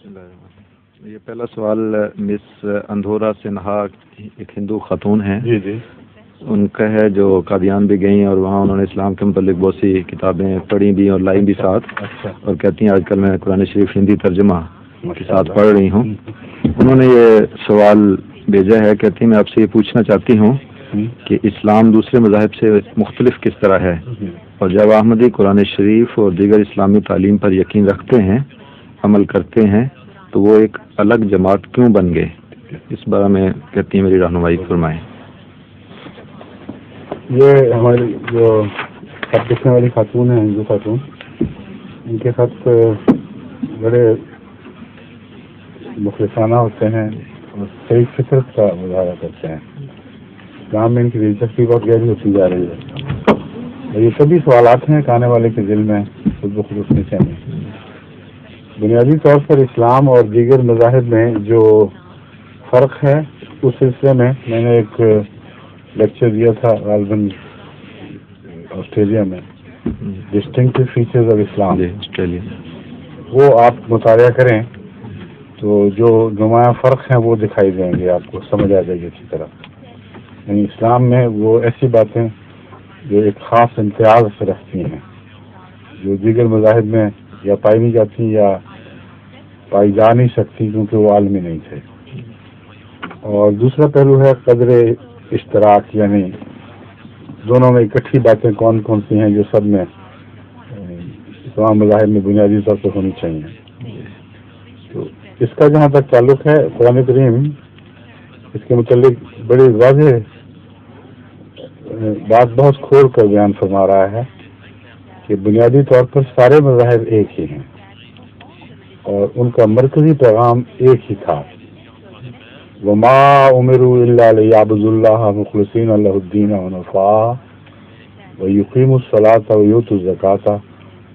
یہ پہلا سوال مس اندھورا سنہا ایک ہندو خاتون ہیں، جی جی، ان کا ہے جو قادیان بھی گئی اور وہاں انہوں نے اسلام کے متعلق بہت سی کتابیں پڑھی بھی اور لائی بھی ساتھ، اور کہتی ہیں آج کل میں قرآن شریف ہندی ترجمہ کے ساتھ پڑھ رہی ہوں۔ انہوں نے یہ سوال بھیجا ہے، کہتی ہیں میں آپ سے یہ پوچھنا چاہتی ہوں کہ اسلام دوسرے مذاہب سے مختلف کس طرح ہے، اور جب احمدی قرآن شریف اور دیگر اسلامی تعلیم پر یقین رکھتے ہیں، عمل کرتے ہیں، تو وہ ایک الگ جماعت کیوں بن گئے؟ اس بارے میں کہتی ہیں میری رہنمائی فرمائیں۔ یہ ہماری جو خط لکھنے والی خاتون ہیں، ہندو خاتون، ان کے خط بڑے مخلصانہ ہوتے ہیں اور صحیح فطرت کا مظاہرہ کرتے ہیں۔ اسلام میں ان کی دلچسپی بہت گہری ہوتی جا رہی ہے، اور یہ سبھی سوالات ہیں کہ آنے والے کے دل میں خود بخود اٹھنے چاہیے۔ بنیادی طور پر اسلام اور دیگر مذاہب میں جو فرق ہے، اس سلسلے میں میں نے ایک لیکچر دیا تھا غالباً آسٹریلیا میں، ڈسٹنکٹیو فیچرز آف اسلام۔ وہ آپ مطالعہ کریں تو جو نمایاں فرق ہیں وہ دکھائی دیں گے، آپ کو سمجھ آ جائے گی اچھی طرح۔ یعنی اسلام میں وہ ایسی باتیں جو ایک خاص امتیاز رکھتی ہیں، جو دیگر مذاہب میں یا پائی نہیں جاتی یا پائی جا نہیں سکتی، کیونکہ وہ عالمی نہیں تھے۔ اور دوسرا پہلو ہے قدر اشتراک، یعنی دونوں میں اکٹھی باتیں کون کون سی ہیں جو سب میں تمام مذاہب میں بنیادی طور پر ہونی چاہیے۔ تو اس کا جہاں تک تعلق ہے، قرآن کریم اس کے متعلق بڑی واضح بات بہت کھول کر بیان فرما رہا ہے کہ بنیادی طور پر سارے مذاہب ایک ہی ہیں، اور ان کا مرکزی پیغام ایک ہی تھا، وما امروا الا ليعبدوا الله مخلصين له الدين حنفاء ويقيموا الصلاة ويؤتوا الزكاة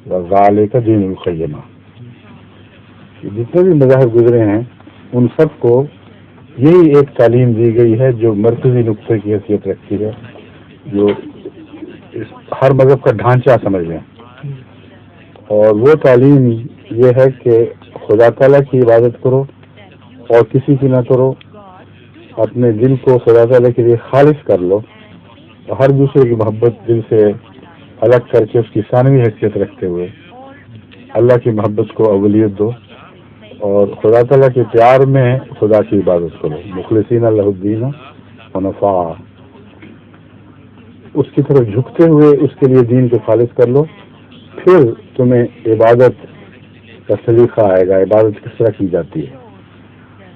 وذلك دين القيمة۔ جتنے بھی مذاہب گزرے ہیں ان سب کو یہی ایک تعلیم دی گئی ہے جو مرکزی نقطے کی حیثیت رکھتی ہے، جو ہر مذہب کا ڈھانچہ سمجھ لیں، اور وہ تعلیم یہ ہے کہ خدا تعالیٰ کی عبادت کرو اور کسی کی نہ کرو، اپنے دل کو خدا تعالیٰ کے لیے خالص کر لو، اور ہر دوسرے کی محبت دل سے الگ کر کے اس کی ثانوی حیثیت رکھتے ہوئے اللہ کی محبت کو اولیت دو، اور خدا تعالیٰ کے پیار میں خدا کی عبادت کرو، مخلصین اللہ الدین حنفاء، اس کی طرف جھکتے ہوئے اس کے لیے دین کو خالص کر لو، پھر تمہیں عبادت کا سلیقہ آئے گا، عبادت کس طرح کی جاتی ہے۔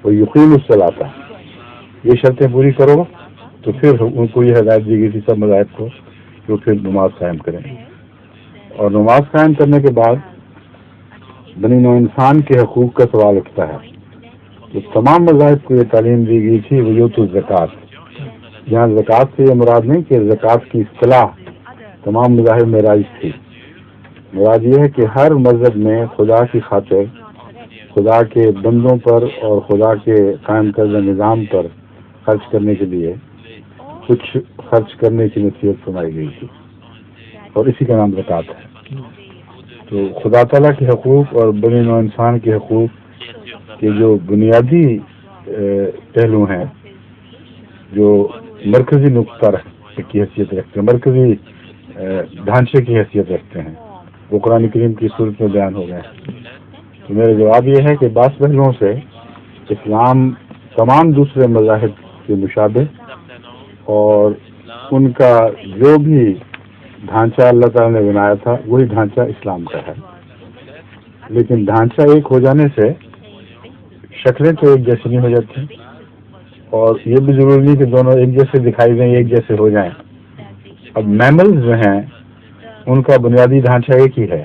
وہ یقین الصلاۃ، یہ شرطیں پوری کرو تو پھر ان کو یہ ہدایت دی گئی تھی سب مذاہب کو کہ پھر نماز قائم کریں، اور نماز قائم کرنے کے بعد بنی نوع انسان کے حقوق کا سوال اٹھتا ہے۔ تو تمام مذاہب کو یہ تعلیم دی گئی تھی وجوۃ الزکوٰۃ، یہاں زکوٰۃ سے یہ مراد نہیں کہ زکوٰۃ کی اصطلاح تمام مذاہب میں رائج تھی، مراد یہ ہے کہ ہر مذہب میں خدا کی خاطر، خدا کے بندوں پر اور خدا کے قائم کردہ نظام پر خرچ کرنے کے لیے کچھ خرچ کرنے کی نصیحت فرمائی گئی تھی، اور اسی کا نام زکوٰۃ ہے۔ تو خدا تعالیٰ کے حقوق اور بنی نوع انسان کے حقوق کے جو بنیادی پہلو ہیں، جو مرکزی نقطہ کی حیثیت رکھتے ہیں، مرکزی ڈھانچے کی حیثیت رکھتے ہیں، وہ قرآن کریم کی صورت میں بیان ہو گئے ہیں۔ تو میرا جواب یہ ہے کہ بعض پہلوؤں سے اسلام تمام دوسرے مذاہب کے مشابہ، اور ان کا جو بھی ڈھانچہ اللہ تعالیٰ نے بنایا تھا وہی ڈھانچہ اسلام کا ہے، لیکن ڈھانچہ ایک ہو جانے سے شکلیں تو ایک جیسی نہیں ہو جاتی، اور یہ بھی ضروری نہیں کہ دونوں ایک جیسے دکھائی دیں، ایک جیسے ہو جائیں۔ اب میملز جو ہیں ان کا بنیادی ڈھانچہ ایک ہی ہے،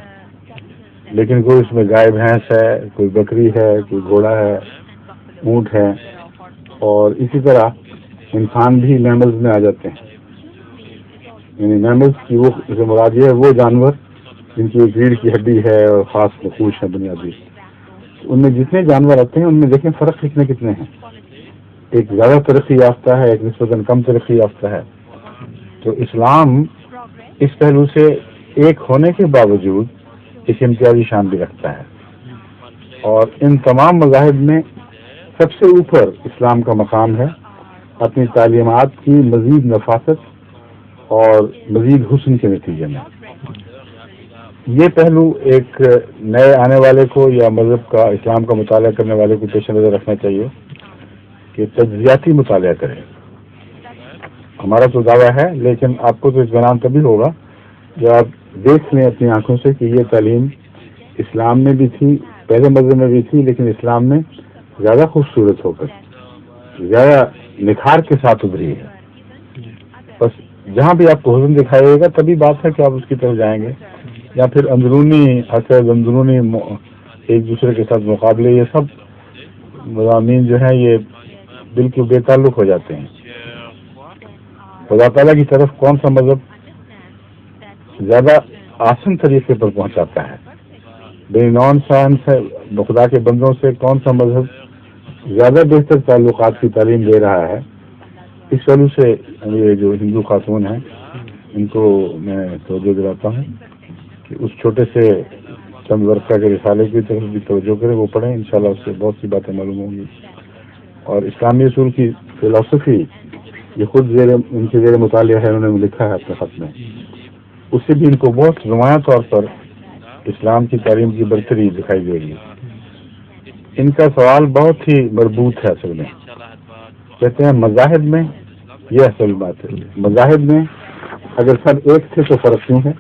لیکن کوئی اس میں گائے بھینس ہے، کوئی بکری ہے، کوئی گھوڑا ہے، اونٹ ہے، اور اسی طرح انسان بھی میملز میں آ جاتے ہیں۔ یعنی میملز کی وہ مراد یہ ہے وہ جانور جن کی ایک ریڑھ کی ہڈی ہے اور خاص نقوش ہے بنیادی، ان میں جتنے جانور آتے ہیں ان میں دیکھیں فرق کتنے ہیں، ایک زیادہ ترقی یافتہ ہے، ایک نسبتاً کم ترقی یافتہ ہے۔ تو اسلام اس پہلو سے ایک ہونے کے باوجود اس امتیازی شان بھی رکھتا ہے، اور ان تمام مذاہب میں سب سے اوپر اسلام کا مقام ہے، اپنی تعلیمات کی مزید نفاست اور مزید حسن کے نتیجے میں۔ یہ پہلو ایک نئے آنے والے کو یا مذہب کا، اسلام کا مطالعہ کرنے والے کو پیش نظر رکھنا چاہیے کہ تجزیاتی مطالعہ کریں۔ ہمارا تو دعویٰ ہے، لیکن آپ کو تو اطمینان تبھی ہوگا جب آپ دیکھ لیں اپنی آنکھوں سے کہ یہ تعلیم اسلام میں بھی تھی، پہلے مذہب میں بھی تھی، لیکن اسلام میں زیادہ خوبصورت ہو کر، زیادہ نکھار کے ساتھ ابھری ہے۔ بس جہاں بھی آپ کو حسن دکھائے گا تبھی بات ہے کہ آپ اس کی طرف جائیں گے، یا پھر اندرونی حسد، اندرونی ایک دوسرے کے ساتھ مقابلے، یہ سب مضامین جو ہیں یہ بالکل بے تعلق ہو جاتے ہیں۔ خدا تعالیٰ کی طرف کون سا مذہب زیادہ آسان طریقے پر پہنچاتا ہے، بے نون سائنس ہے خدا کے بندوں سے کون سا مذہب زیادہ بہتر تعلقات کی تعلیم دے رہا ہے، اس وجہ سے یہ جو ہندو خاتون ہیں ان کو میں توجہ دلاتا ہوں کہ اس چھوٹے سے چند ورقہ کے رسالے کی طرف بھی توجہ کریں، وہ پڑھیں، انشاءاللہ اس سے بہت سی باتیں معلوم ہوں گی۔ اور اسلامی اصول کی فلسفی یہ خود ان کے زیر مطالعہ ہے، انہوں نے لکھا ہے اپنے خط میں، اس سے بھی ان کو بہت نمایاں طور پر اسلام کی تعلیم کی برتری دکھائی دے گی۔ ان کا سوال بہت ہی مربوط ہے اصل میں، کہتے ہیں مذاہب میں، یہ اصل بات ہے، مذاہب میں اگر سب ایک تھے تو فرق کیوں ہے،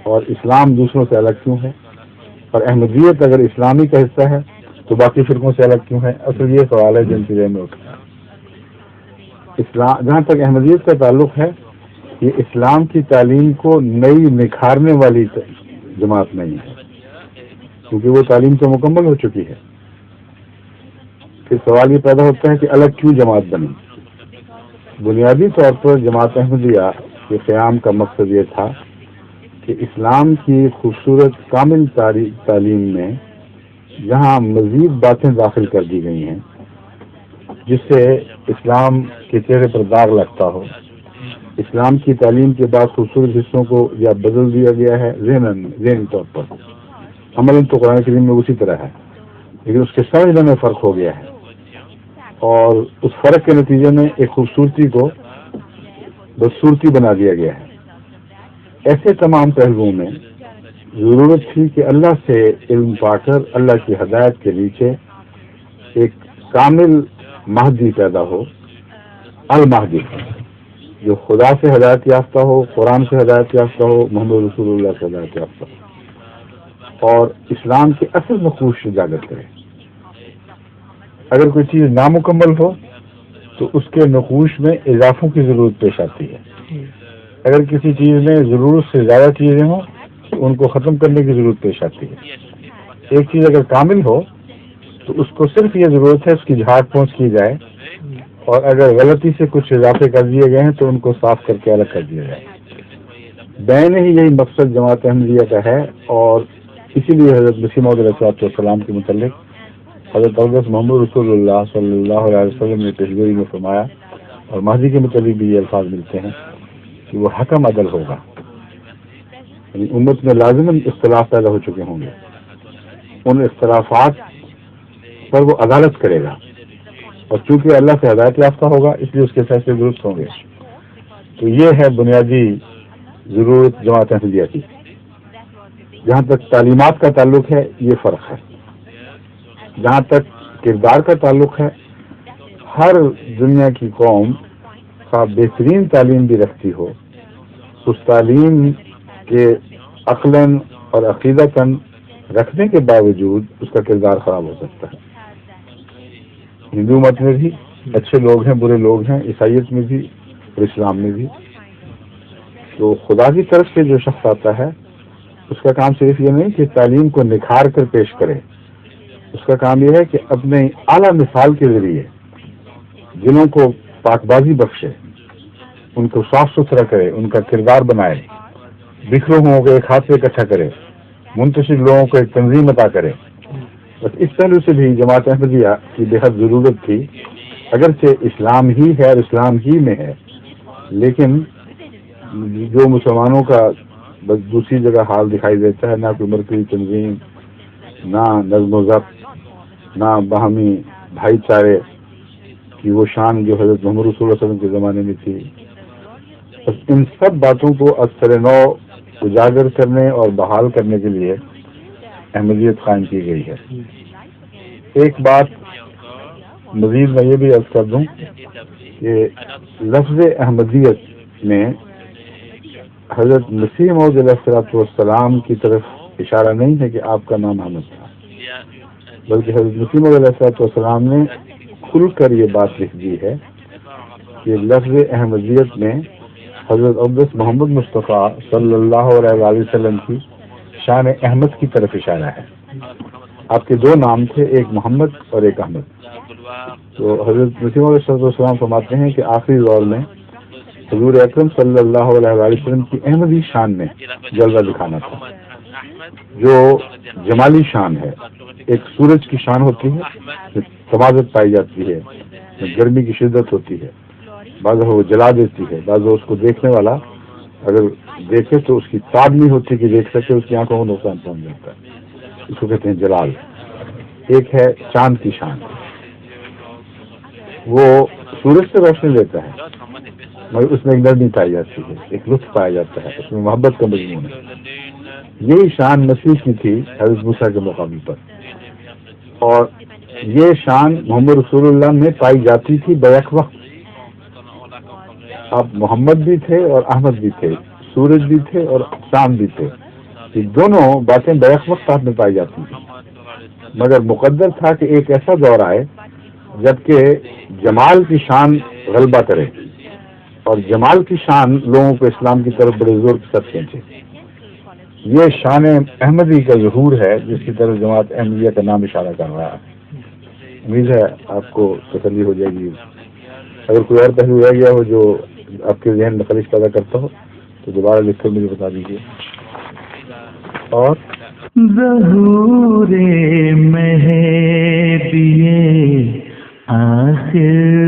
اور اسلام دوسروں سے الگ کیوں ہے، اور احمدیت اگر اسلامی کا حصہ ہے تو باقی فرقوں سے الگ کیوں ہے؟ اصل یہ سوال ہے جن کے میں اٹھا۔ اسلام جہاں تک احمدیت کا تعلق ہے، یہ اسلام کی تعلیم کو نئی نکھارنے والی جماعت نہیں ہے، کیونکہ وہ تعلیم تو مکمل ہو چکی ہے۔ پھر سوال یہ پیدا ہوتا ہے کہ الگ کیوں جماعت بنی؟ بنیادی طور پر جماعت احمدیہ کے قیام کا مقصد یہ تھا کہ اسلام کی خوبصورت کامل تعلیم میں جہاں مزید باتیں داخل کر دی گئی ہیں جس سے اسلام کے چہرے پر داغ لگتا ہو، اسلام کی تعلیم کے بعد خوبصورت حصوں کو یا بدل دیا گیا ہے ذہنی طور پر، عملاً تو قرآن کریم میں اسی طرح ہے، لیکن اس کے سمجھنے میں فرق ہو گیا ہے، اور اس فرق کے نتیجے میں ایک خوبصورتی کو بدصورتی بنا دیا گیا ہے۔ ایسے تمام پہلوؤں میں ضرورت تھی کہ اللہ سے علم پا کر اللہ کی ہدایت کے نیچے ایک کامل مہدی پیدا ہو، المہدی، جو خدا سے ہدایت یافتہ ہو، قرآن سے ہدایت یافتہ ہو، محمد رسول اللہ سے ہدایت یافتہ ہو، اور اسلام کے اصل نقوش اجاگر کرے۔ اگر کوئی چیز نامکمل ہو تو اس کے نقوش میں اضافوں کی ضرورت پیش آتی ہے، اگر کسی چیز میں ضرورت سے زیادہ چیزیں ہوں تو ان کو ختم کرنے کی ضرورت پیش آتی ہے۔ ایک چیز اگر کامل ہو تو اس کو صرف یہ ضرورت ہے اس کی جھاڑ پونچھ کی جائے، اور اگر غلطی سے کچھ اضافے کر دیے گئے ہیں تو ان کو صاف کر کے الگ کر دیا جائے۔ بین ہی یہی مقصد جماعت احمدیہ کا ہے، اور اسی لیے حضرت مسیح موعود علیہ السلام کے متعلق حضرت اقدس محمد رسول اللہ صلی اللہ علیہ وسلم نے پیشگوئی میں فرمایا، اور مہدی کے متعلق بھی یہ الفاظ ملتے ہیں کہ وہ حکم عدل ہوگا، یعنی امت میں لازماً اختلاف پیدا ہو چکے ہوں گے، ان اختلافات پر وہ عدالت کرے گا، اور چونکہ اللہ سے ہدایت یافتہ ہوگا اس لیے اس کے فیصلے درست ہوں گے۔ تو یہ ہے بنیادی ضرورت جماعت احمدیہ کی۔ جہاں تک تعلیمات کا تعلق ہے یہ فرق ہے، جہاں تک کردار کا تعلق ہے ہر دنیا کی قوم کا بہترین تعلیم بھی رکھتی ہو، اس تعلیم کے عقلاً اور عقیدتاً رکھنے کے باوجود اس کا کردار خراب ہو سکتا ہے۔ ہندو مت میں بھی اچھے لوگ ہیں، برے لوگ ہیں، عیسائیت میں بھی اور اسلام میں بھی۔ تو خدا کی طرف سے جو شخص آتا ہے اس کا کام صرف یہ نہیں کہ تعلیم کو نکھار کر پیش کرے، اس کا کام یہ ہے کہ اپنے اعلیٰ مثال کے ذریعے جنوں کو پاک بازی بخشے، ان کو صاف ستھرا کرے، ان کا کردار بنائے، بکھرے ہوں کو ایک ہاتھ سے اکٹھا کرے، منتشر لوگوں کو ایک تنظیم عطا کرے۔ بس اس پہلو سے بھی جماعت احمدیہ کی بے حد ضرورت تھی، اگرچہ اسلام ہی ہے اور اسلام ہی میں ہے، لیکن جو مسلمانوں کا بس دوسری جگہ حال دکھائی دیتا ہے، نہ کوئی مرکزی تنظیم، نہ نظم و ضبط، نہ باہمی بھائی چارے کی وہ شان جو حضرت محمد رسول اللہ علیہ وسلم کے زمانے میں تھی. بس ان سب باتوں کو از سر نو اجاگر کرنے اور بحال کرنے کے لیے احمدیت قائم کی گئی ہے. ایک بات مزید میں یہ بھی عرض کر دوں کہ لفظ احمدیت میں حضرت مسیح موعود علیہ السلام کی طرف اشارہ نہیں ہے کہ آپ کا نام احمد تھا، بلکہ حضرت مسیح موعود علیہ السلام نے کھل کر یہ بات لکھ دی ہے کہ لفظ احمدیت میں حضرت اقدس محمد مصطفیٰ صلی اللہ علیہ وآلہ وسلم کی شان احمد کی طرف اشارہ ہے. آپ کے دو نام تھے، ایک محمد اور ایک احمد. تو حضرت مسیح موعود علیہ السلام فرماتے ہیں کہ آخری دور میں حضور اکرم صلی اللہ علیہ وآلہ وسلم کی احمدی شان میں جلوہ دکھانا تھا، جو جمالی شان ہے. ایک سورج کی شان ہوتی ہے، تمازت پائی جاتی ہے، گرمی کی شدت ہوتی ہے، بعض وہ جلا دیتی ہے، بعض اس کو دیکھنے والا اگر دیکھے تو اس کی تاب نہیں ہوتی کہ دیکھ سکے، اس کی آنکھوں کو نقصان پہنچ جاتا ہے. اس کو کہتے ہیں جلال. ایک ہے چاند کی شان، وہ سورج سے روشنی لیتا ہے مگر اس میں ایک نرمی پائی جاتی ہے، ایک لطف پایا جاتا ہے، اس میں محبت کا مضمون ہے. یہی شان مسیح کی تھی حضرت موسیٰ کے مقام پر، اور یہ شان محمد رسول اللہ میں پائی جاتی تھی بیک وقت. آپ محمد بھی تھے اور احمد بھی تھے، سورج بھی تھے اور چاند بھی تھے. یہ دونوں باتیں بیک وقت آپ میں پائی جاتی تھیں، مگر مقدر تھا کہ ایک ایسا دور آئے جبکہ جمال کی شان غلبہ کرے اور جمال کی شان لوگوں کو اسلام کی طرف بڑے زور کے ساتھ کھینچے. یہ شان احمدی کا ظہور ہے جس کی طرف جماعت احمدیہ کا نام اشارہ کر رہا ہے. امید ہے آپ کو تسلی ہو جائے گی. اگر کوئی اور پہلو رہ گیا ہو جو آپ کے ذہن میں خلش پیدا کرتا ہو تو دوبارہ لکھ کر مجھے بتا دیجیے. اور ظہور مہدی آخر